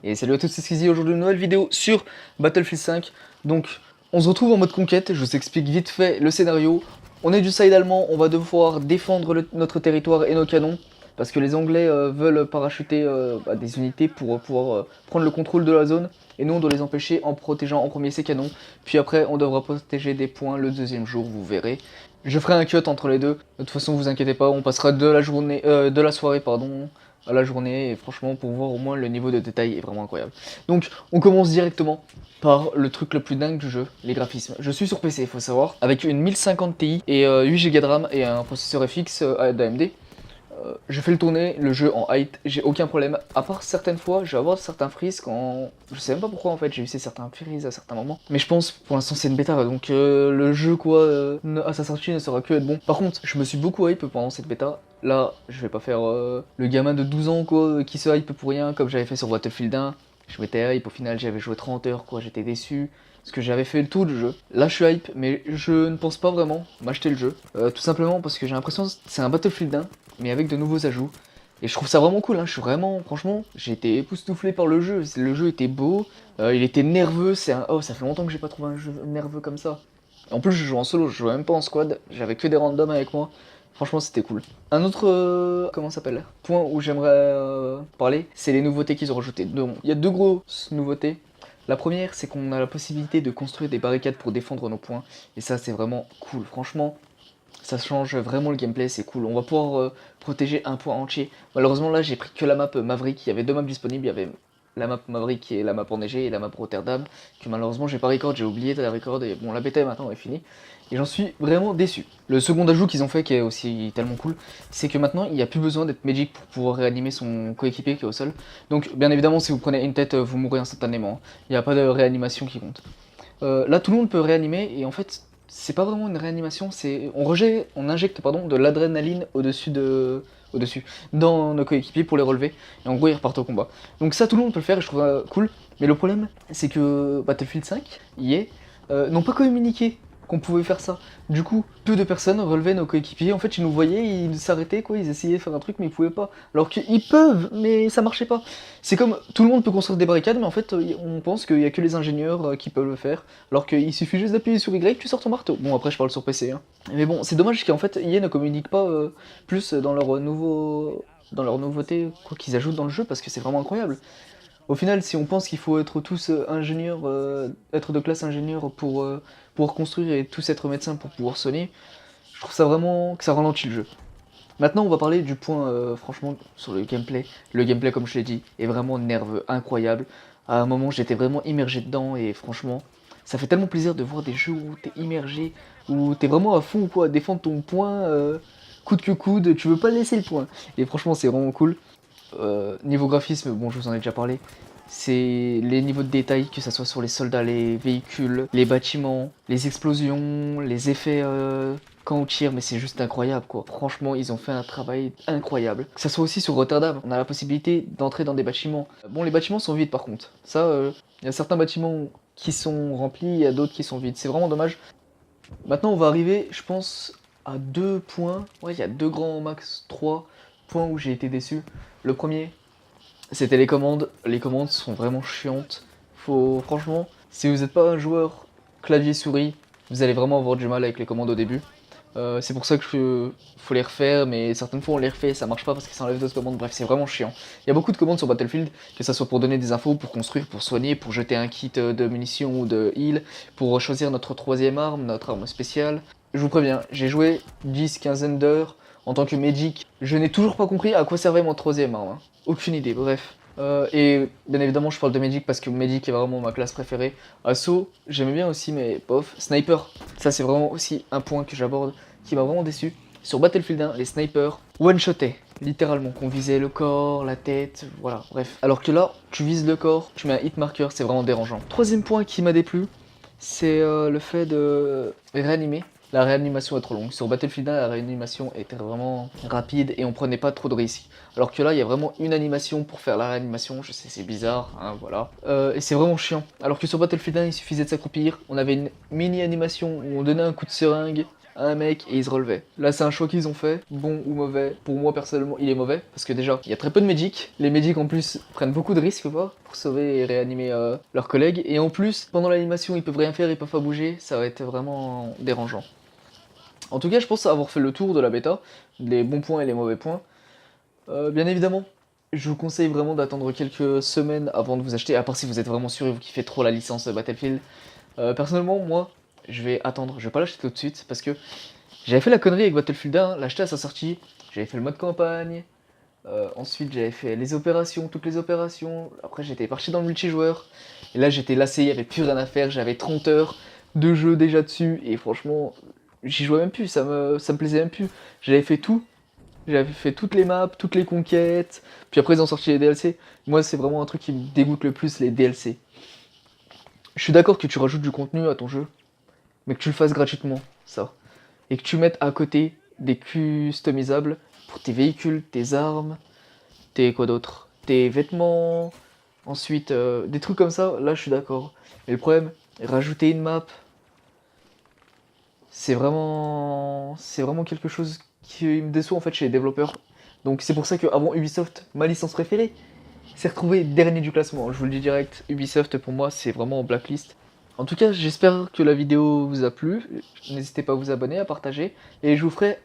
Et salut à tous, c'est Squeezie, aujourd'hui une nouvelle vidéo sur Battlefield 5. Donc on se retrouve en mode conquête, je vous explique vite fait le scénario. On est du side allemand, on va devoir défendre notre territoire et nos canons. Parce que les Anglais veulent parachuter des unités pour pouvoir prendre le contrôle de la zone. Et nous on doit les empêcher en protégeant en premier ces canons. Puis après on devra protéger des points le deuxième jour, vous verrez. Je ferai un cut entre les deux, de toute façon vous inquiétez pas, on passera de la soirée pardon, à la journée, et franchement pour voir au moins le niveau de détail est vraiment incroyable. Donc on commence directement par le truc le plus dingue du jeu, les graphismes. Je suis sur PC, il faut savoir, avec une 1050 Ti et 8 Go de RAM et un processeur FX d'AMD. Je fais le tourner, le jeu en height, j'ai aucun problème. À part certaines fois, je vais avoir certains freeze quand... Je sais même pas pourquoi en fait, j'ai eu certains freeze à certains moments. Mais je pense, pour l'instant c'est une bêta, donc le jeu quoi, à sa sortie ne sera que être bon. Par contre, je me suis beaucoup hype pendant cette bêta. Là, je vais pas faire le gamin de 12 ans quoi, qui se hype pour rien, comme j'avais fait sur Battlefield 1. Je m'étais hype, au final j'avais joué 30 heures quoi, j'étais déçu. Parce que j'avais fait tout le jeu. Là je suis hype, mais je ne pense pas vraiment m'acheter le jeu. Tout simplement parce que j'ai l'impression que c'est un Battlefield 1, mais avec de nouveaux ajouts. Et je trouve ça vraiment cool, hein. Je suis vraiment, franchement, j'ai été époustouflé par le jeu. Le jeu était beau, il était nerveux, oh ça fait longtemps que j'ai pas trouvé un jeu nerveux comme ça. En plus je joue en solo, je jouais même pas en squad, j'avais que des randoms avec moi. Franchement c'était cool. Un autre, comment ça s'appelle, point où j'aimerais parler, c'est les nouveautés qu'ils ont rajoutées. Il y a deux grosses nouveautés. La première, c'est qu'on a la possibilité de construire des barricades pour défendre nos points. Et ça, c'est vraiment cool. Franchement, ça change vraiment le gameplay, c'est cool. On va pouvoir protéger un point entier. Malheureusement, là, j'ai pris que la map Maverick. Il y avait deux maps disponibles. Il y avait la map Maverick qui est la map enneigée et la map Rotterdam. Que malheureusement, j'ai pas record. J'ai oublié de la record. Et bon, la bêta maintenant est finie. Et j'en suis vraiment déçu. Le second ajout qu'ils ont fait, qui est aussi tellement cool, c'est que maintenant, il n'y a plus besoin d'être Magic pour pouvoir réanimer son coéquipier qui est au sol. Donc, bien évidemment, si vous prenez une tête, vous mourrez instantanément. Il n'y a pas de réanimation qui compte. Là, tout le monde peut réanimer, et en fait, c'est pas vraiment une réanimation, c'est on injecte pardon, de l'adrénaline dans nos coéquipiers pour les relever, et en gros ils repartent au combat. Donc ça, tout le monde peut le faire, et je trouve ça cool. Mais le problème, c'est que Battlefield 5, EA, n'ont pas communiqué qu'on pouvait faire ça. Du coup, peu de personnes relevaient nos coéquipiers. En fait, ils nous voyaient, ils s'arrêtaient, quoi, ils essayaient de faire un truc, mais ils pouvaient pas. Alors qu'ils peuvent, mais ça marchait pas. C'est comme tout le monde peut construire des barricades, mais en fait, on pense qu'il y a que les ingénieurs qui peuvent le faire. Alors qu'il suffit juste d'appuyer sur Y, tu sors ton marteau. Bon, après, je parle sur PC, hein. Mais bon, c'est dommage qu'en fait, EA ne communique pas plus dans dans leurs nouveautés, quoi qu'ils ajoutent dans le jeu, parce que c'est vraiment incroyable. Au final, si on pense qu'il faut être tous ingénieurs, être de classe ingénieur pour pouvoir construire et tous être médecins pour pouvoir soigner, je trouve ça vraiment que ça ralentit le jeu. Maintenant, on va parler du point, franchement, sur le gameplay. Le gameplay, comme je l'ai dit, est vraiment nerveux, incroyable. À un moment, j'étais vraiment immergé dedans et franchement, ça fait tellement plaisir de voir des jeux où t'es immergé, où t'es vraiment à fond quoi, à défendre ton point, coûte que coûte, tu veux pas laisser le point. Et franchement, c'est vraiment cool. Niveau graphisme, bon je vous en ai déjà parlé, c'est les niveaux de détail, que ce soit sur les soldats, les véhicules, les bâtiments, les explosions, les effets quand on tire, mais c'est juste incroyable quoi. Franchement, ils ont fait un travail incroyable. Que ça soit aussi sur Rotterdam, on a la possibilité d'entrer dans des bâtiments. Bon, les bâtiments sont vides par contre. Ça, il y a certains bâtiments qui sont remplis, il y a d'autres qui sont vides. C'est vraiment dommage. Maintenant, on va arriver, je pense, à deux points. Ouais, il y a deux grands max, trois points où j'ai été déçu. Le premier, c'était les commandes. Les commandes sont vraiment chiantes. Franchement, si vous n'êtes pas un joueur clavier-souris, vous allez vraiment avoir du mal avec les commandes au début. C'est pour ça que faut les refaire, mais certaines fois on les refait et ça marche pas parce que ça enlève d'autres commandes. Bref, c'est vraiment chiant. Il y a beaucoup de commandes sur Battlefield, que ça soit pour donner des infos, pour construire, pour soigner, pour jeter un kit de munitions ou de heal, pour choisir notre troisième arme, notre arme spéciale. Je vous préviens, j'ai joué 10-15 d'heures en tant que Magic. Je n'ai toujours pas compris à quoi servait mon troisième arme, hein. Aucune idée, bref. Et bien évidemment je parle de Magic parce que Magic est vraiment ma classe préférée. Assaut, j'aimais bien aussi mais bof. Sniper, ça c'est vraiment aussi un point que j'aborde qui m'a vraiment déçu. Sur Battlefield 1, les snipers one-shotaient, littéralement, qu'on visait le corps, la tête, voilà, bref. Alors que là, tu vises le corps, tu mets un hit marker, c'est vraiment dérangeant. Troisième point qui m'a déplu, c'est le fait de réanimer. La réanimation est trop longue. Sur Battlefield 1, la réanimation était vraiment rapide et on prenait pas trop de risques. Alors que là, il y a vraiment une animation pour faire la réanimation. Je sais, c'est bizarre, hein, voilà. Et c'est vraiment chiant. Alors que sur Battlefield 1, il suffisait de s'accroupir. On avait une mini animation où on donnait un coup de seringue. à un mec et il se relevait. Là c'est un choix qu'ils ont fait, bon ou mauvais. Pour moi personnellement il est mauvais, parce que déjà il y a très peu de medics. Les medics en plus prennent beaucoup de risques quoi, pour sauver et réanimer leurs collègues. Et en plus pendant l'animation ils peuvent rien faire, ils peuvent pas bouger, ça va être vraiment dérangeant. En tout cas je pense avoir fait le tour de la bêta, les bons points et les mauvais points. Bien évidemment, je vous conseille vraiment d'attendre quelques semaines avant de vous acheter, à part si vous êtes vraiment sûr et vous kiffez trop la licence Battlefield. Personnellement, moi, je vais attendre, je vais pas l'acheter tout de suite, parce que j'avais fait la connerie avec Battlefield 1, l'acheter à sa sortie, j'avais fait le mode campagne, ensuite j'avais fait les opérations, toutes les opérations, après j'étais parti dans le multijoueur, et là j'étais lassé, il y avait plus rien à faire, j'avais 30 heures de jeu déjà dessus, et franchement, j'y jouais même plus, ça me plaisait même plus. J'avais fait tout, j'avais fait toutes les maps, toutes les conquêtes, puis après ils ont sorti les DLC. Moi c'est vraiment un truc qui me dégoûte le plus, les DLC. Je suis d'accord que tu rajoutes du contenu à ton jeu, mais que tu le fasses gratuitement, ça. Et que tu mettes à côté des customisables pour tes véhicules, tes armes, tes quoi d'autre, tes vêtements, ensuite des trucs comme ça, là je suis d'accord. Mais le problème, rajouter une map, c'est vraiment quelque chose qui me déçoit en fait chez les développeurs. Donc c'est pour ça qu'avant Ubisoft, ma licence préférée, s'est retrouvée dernier du classement. Je vous le dis direct, Ubisoft pour moi c'est vraiment en blacklist. En tout cas, j'espère que la vidéo vous a plu. N'hésitez pas à vous abonner, à partager. Et je vous ferai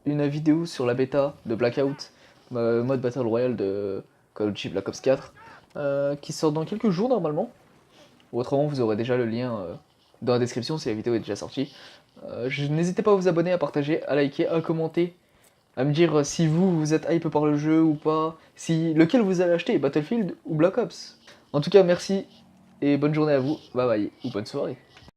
une vidéo sur la bêta de Blackout, mode Battle Royale de Call of Duty Black Ops 4, qui sort dans quelques jours normalement. Ou autrement, vous aurez déjà le lien dans la description si la vidéo est déjà sortie. N'hésitez pas à vous abonner, à partager, à liker, à commenter, à me dire si vous êtes hype par le jeu ou pas, si lequel vous allez acheter, Battlefield ou Black Ops. En tout cas, merci et bonne journée à vous, bye bye, ou bonne soirée.